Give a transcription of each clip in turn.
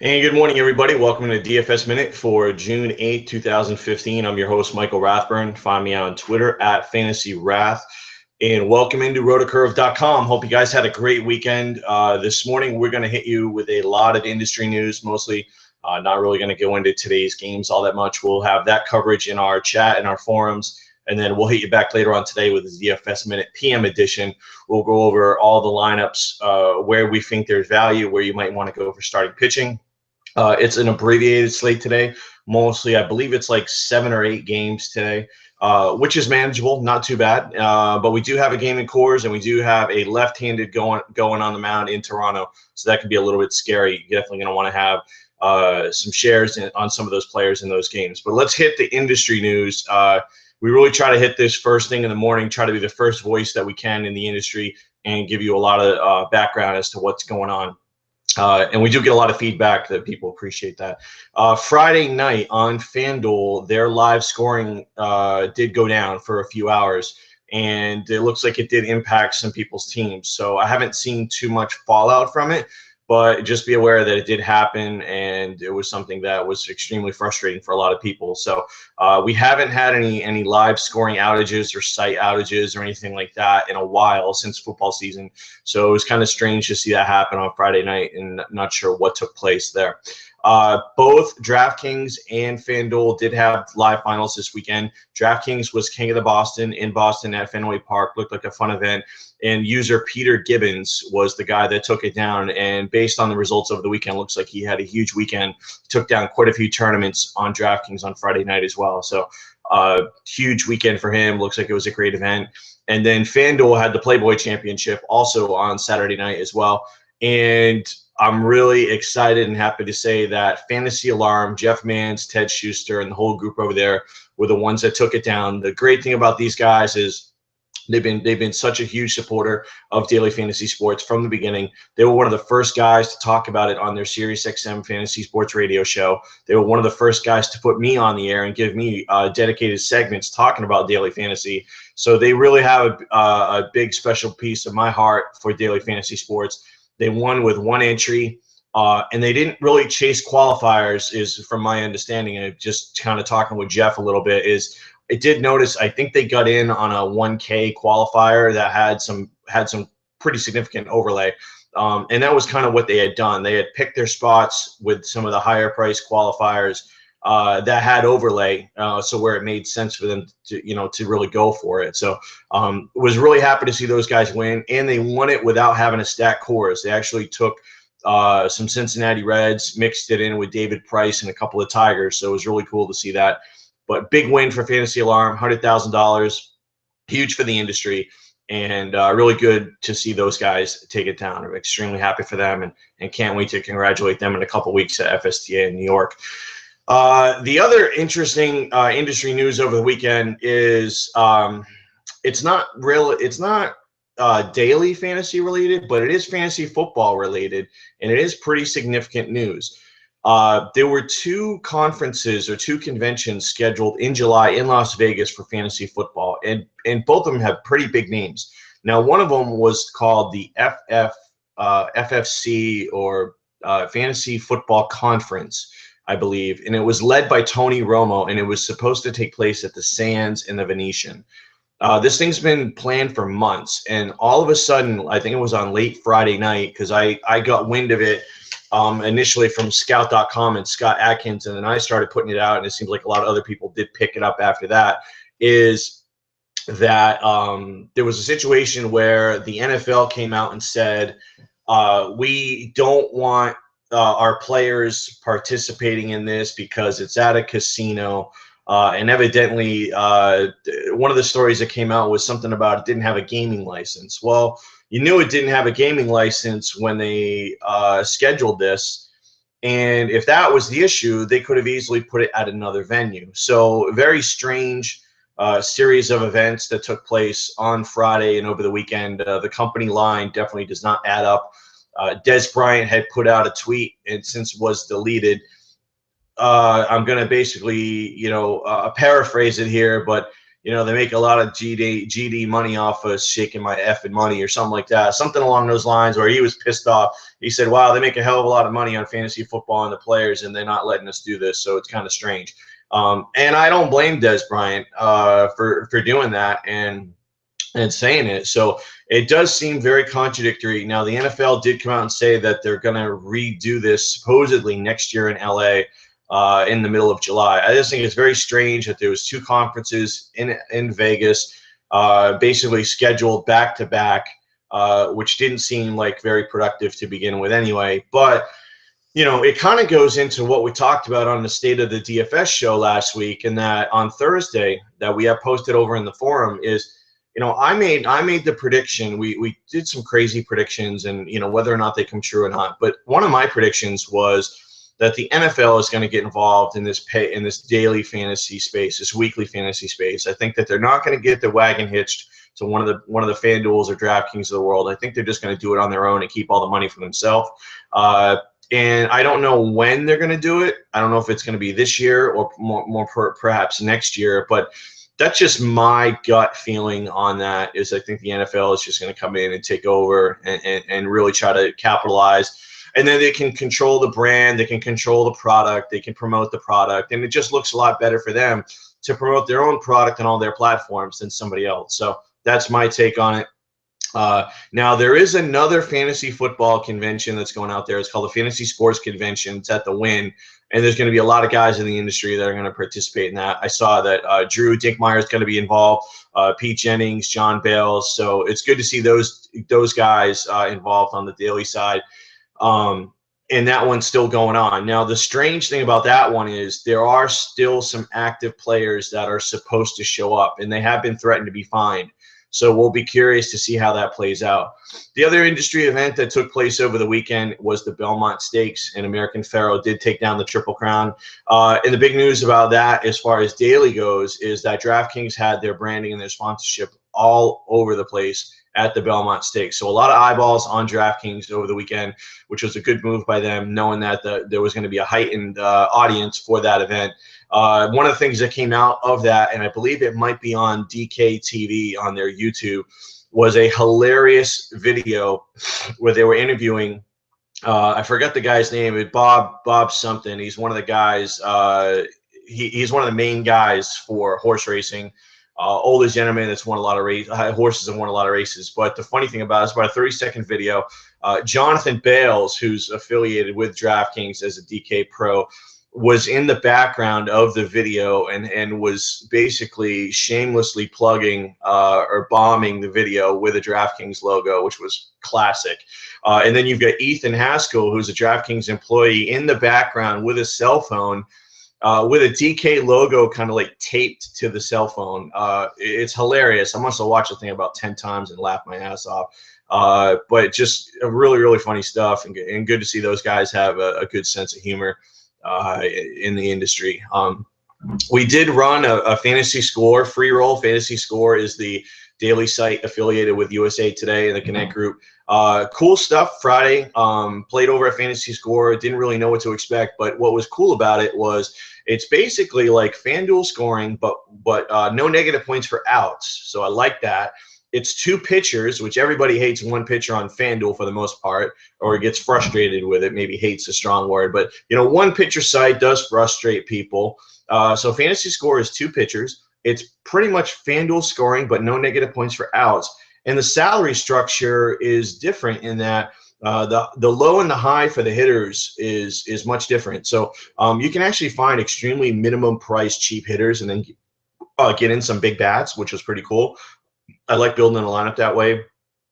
And good morning, everybody. Welcome to DFS Minute for June 8th, 2015. I'm your host, Michael Rathburn. Find me on Twitter at FantasyRath. And welcome into rotocurve.com. Hope you guys had a great weekend. This morning, we're going to hit you with a lot of industry news, mostly. Not really going to go into today's games all that much. We'll have that coverage in our chat and our forums. And then we'll hit you back later on today with the DFS Minute PM edition. We'll go over all the lineups, where we think there's value, where you might want to go for starting pitching. It's an abbreviated slate today. Mostly, I believe it's like 7 or 8 games today, which is manageable, not too bad. But we do have a game in Coors, and we do have a left-handed going on the mound in Toronto, so that could be a little bit scary. You're definitely going to want to have some shares on some of those players in those games. But let's hit the industry news. We really try to hit this first thing in the morning, try to be the first voice that we can in the industry, and give you a lot of background as to what's going on. And we do get a lot of feedback that people appreciate that. Friday night on FanDuel, their live scoring did go down for a few hours, and it looks like it did impact some people's teams. So I haven't seen too much fallout from it, but just be aware that it did happen, and it was something that was extremely frustrating for a lot of people. So we haven't had any live scoring outages or site outages or anything like that in a while since football season. So it was kind of strange to see that happen on Friday night, and not sure what took place there. Both DraftKings and FanDuel did have live finals this weekend. DraftKings was King of the Boston in Boston at Fenway Park. Looked like a fun event. And user Peter Gibbons was the guy that took it down. And based on the results over the weekend, looks like he had a huge weekend. Took down quite a few tournaments on DraftKings on Friday night as well. So huge weekend for him. Looks like it was a great event. And then FanDuel had the Playboy Championship also on Saturday night as well. And I'm really excited and happy to say that Fantasy Alarm, Jeff Mans, Ted Schuster, and the whole group over there were the ones that took it down. The great thing about these guys is they've been such a huge supporter of daily fantasy sports from the beginning. They were one of the first guys to talk about it on their SiriusXM fantasy sports radio show. They were one of the first guys to put me on the air and give me dedicated segments talking about daily fantasy. So they really have a big special piece of my heart for daily fantasy sports. They won with 1 entry, and they didn't really chase qualifiers, is from my understanding. And just kind of talking with Jeff a little bit, is I did notice, I think they got in on a 1K qualifier that had some pretty significant overlay. And that was kind of what they had done. They had picked their spots with some of the higher price qualifiers that had overlay, so where it made sense for them to really go for it. So was really happy to see those guys win, and they won it without having to stack cores. They actually took some Cincinnati Reds, mixed it in with David Price and a couple of Tigers. So it was really cool to see that. But big win for Fantasy Alarm, $100,000, huge for the industry, and really good to see those guys take it down. I'm extremely happy for them, and can't wait to congratulate them in a couple weeks at FSTA in New York. The other interesting industry news over the weekend is it's not daily fantasy related, but it is fantasy football related, and it is pretty significant news. There were 2 conferences or 2 conventions scheduled in July in Las Vegas for fantasy football, and both of them have pretty big names. Now, one of them was called the FFC, or Fantasy Football Conference, I believe, and it was led by Tony Romo, and it was supposed to take place at the Sands in the Venetian. This thing's been planned for months, and all of a sudden, I think it was on late Friday night, because I got wind of it initially from Scout.com and Scott Atkins, and then I started putting it out, and it seems like a lot of other people did pick it up after that, is that there was a situation where the NFL came out and said, we don't want our players participating in this because it's at a casino. And evidently, one of the stories that came out was something about it didn't have a gaming license. Well, you knew it didn't have a gaming license when they scheduled this. And if that was the issue, they could have easily put it at another venue. So very strange series of events that took place on Friday and over the weekend. The company line definitely does not add up. Dez Bryant had put out a tweet, and since it was deleted, I'm going to basically, paraphrase it here, but they make a lot of GD money off of shaking my effing money or something like that, something along those lines, where he was pissed off. He said, wow, they make a hell of a lot of money on fantasy football and the players, and they're not letting us do this, so it's kind of strange. And I don't blame Dez Bryant for doing that and saying it. So it does seem very contradictory. Now, the NFL did come out and say that they're going to redo this supposedly next year in LA in the middle of July. I just think it's very strange that there was 2 conferences in Vegas basically scheduled back to back, which didn't seem like very productive to begin with anyway. But it kind of goes into what we talked about on the State of the DFS show last week, and that on Thursday that we have posted over in the forum is, I made the prediction. We did some crazy predictions, and whether or not they come true or not. But one of my predictions was that the NFL is going to get involved in this daily fantasy space, this weekly fantasy space. I think that they're not going to get the wagon hitched to one of the FanDuels or DraftKings of the world. I think they're just going to do it on their own and keep all the money for themselves. And I don't know when they're going to do it. I don't know if it's going to be this year or perhaps next year, but that's just my gut feeling on that. Is I think the NFL is just going to come in and take over and really try to capitalize. And then they can control the brand, they can control the product, they can promote the product, and it just looks a lot better for them to promote their own product on all their platforms than somebody else. So that's my take on it. Now, there is another fantasy football convention that's going out there. It's called the Fantasy Sports Convention. It's at the Wynn, and there's going to be a lot of guys in the industry that are going to participate in that. I saw that Drew Dinkmeyer is going to be involved, Pete Jennings, John Bales. So it's good to see those guys involved on the daily side. And that one's still going on. Now, the strange thing about that one is there are still some active players that are supposed to show up, and they have been threatened to be fined. So we'll be curious to see how that plays out. The other industry event that took place over the weekend was the Belmont Stakes, and American Pharoah did take down the Triple Crown. And the big news about that, as far as daily goes, is that DraftKings had their branding and their sponsorship all over the place at the Belmont Stakes. So a lot of eyeballs on DraftKings over the weekend, which was a good move by them, knowing that there was going to be a heightened audience for that event. One of the things that came out of that, and I believe it might be on DK TV on their YouTube, was a hilarious video where they were interviewing, I forgot the guy's name, Bob something. He's one of the guys, he's one of the main guys for horse racing. Older gentleman that's won a lot of horses and won a lot of races. But the funny thing about it, it's about a 30-second video. Jonathan Bales, who's affiliated with DraftKings as a DK Pro, was in the background of the video and was basically shamelessly plugging or bombing the video with a DraftKings logo, which was classic. And then you've got Ethan Haskell, who's a DraftKings employee, in the background with a cell phone, with a DK logo kind of like taped to the cell phone. It's hilarious. I must have watched the thing about 10 times and laughed my ass off. But just really, really funny stuff, and good to see those guys have a good sense of humor in the industry. We did run a fantasy score, free roll. Fantasy score is the daily site affiliated with USA Today and the Connect Group. Cool stuff Friday. Played over at Fantasy Score. Didn't really know what to expect, but what was cool about it was it's basically like FanDuel scoring, but no negative points for outs. So I like that. It's 2 pitchers, which everybody hates one pitcher on FanDuel for the most part, or gets frustrated with it. Maybe hate's a strong word, but one pitcher site does frustrate people. So Fantasy Score is 2 pitchers. It's pretty much FanDuel scoring, but no negative points for outs. And the salary structure is different in that the low and the high for the hitters is much different. So you can actually find extremely minimum price cheap hitters and then get in some big bats, which was pretty cool. I like building a lineup that way.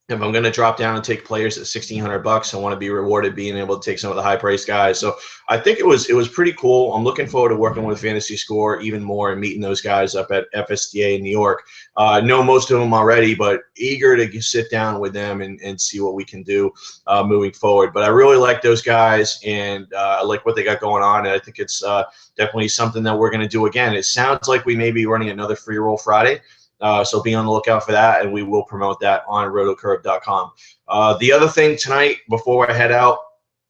If I'm going to drop down and take players at $1,600, I want to be rewarded being able to take some of the high-priced guys. So I think it was pretty cool. I'm looking forward to working with Fantasy Score even more and meeting those guys up at FSDA in New York. Know most of them already, but eager to sit down with them and see what we can do moving forward. But I really like those guys, and I like what they got going on, and I think it's definitely something that we're going to do again. It sounds like we may be running another Free Roll Friday. So be on the lookout for that, and we will promote that on rotocurve.com. The other thing tonight, before I head out,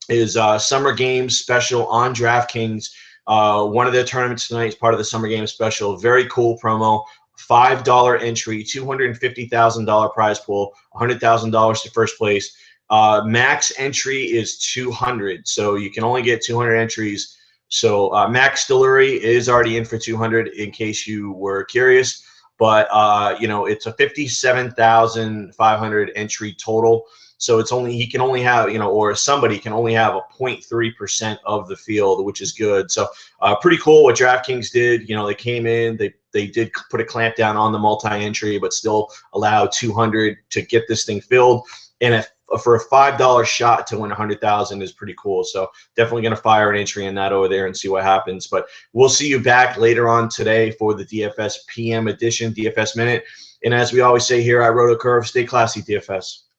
is Summer Games Special on DraftKings. One of their tournaments tonight is part of the Summer Games Special. Very cool promo. $5 entry, $250,000 prize pool, $100,000 to first place. Max entry is 200, so you can only get 200 entries. So Max Stilluri is already in for 200 in case you were curious. But, you know, it's a 57,500 entry total. So it's only, he can only have, you know, or somebody can only have a 0.3% of the field, which is good. So pretty cool what DraftKings did. You know, they came in, they did put a clamp down on the multi-entry, but still allowed 200 to get this thing filled. And for a $5 shot to win 100,000 is pretty cool. So definitely going to fire an entry in that over there and see what happens. But we'll see you back later on today for the DFS PM edition, DFS Minute. And as we always say here at Roto Curve, stay classy, DFS.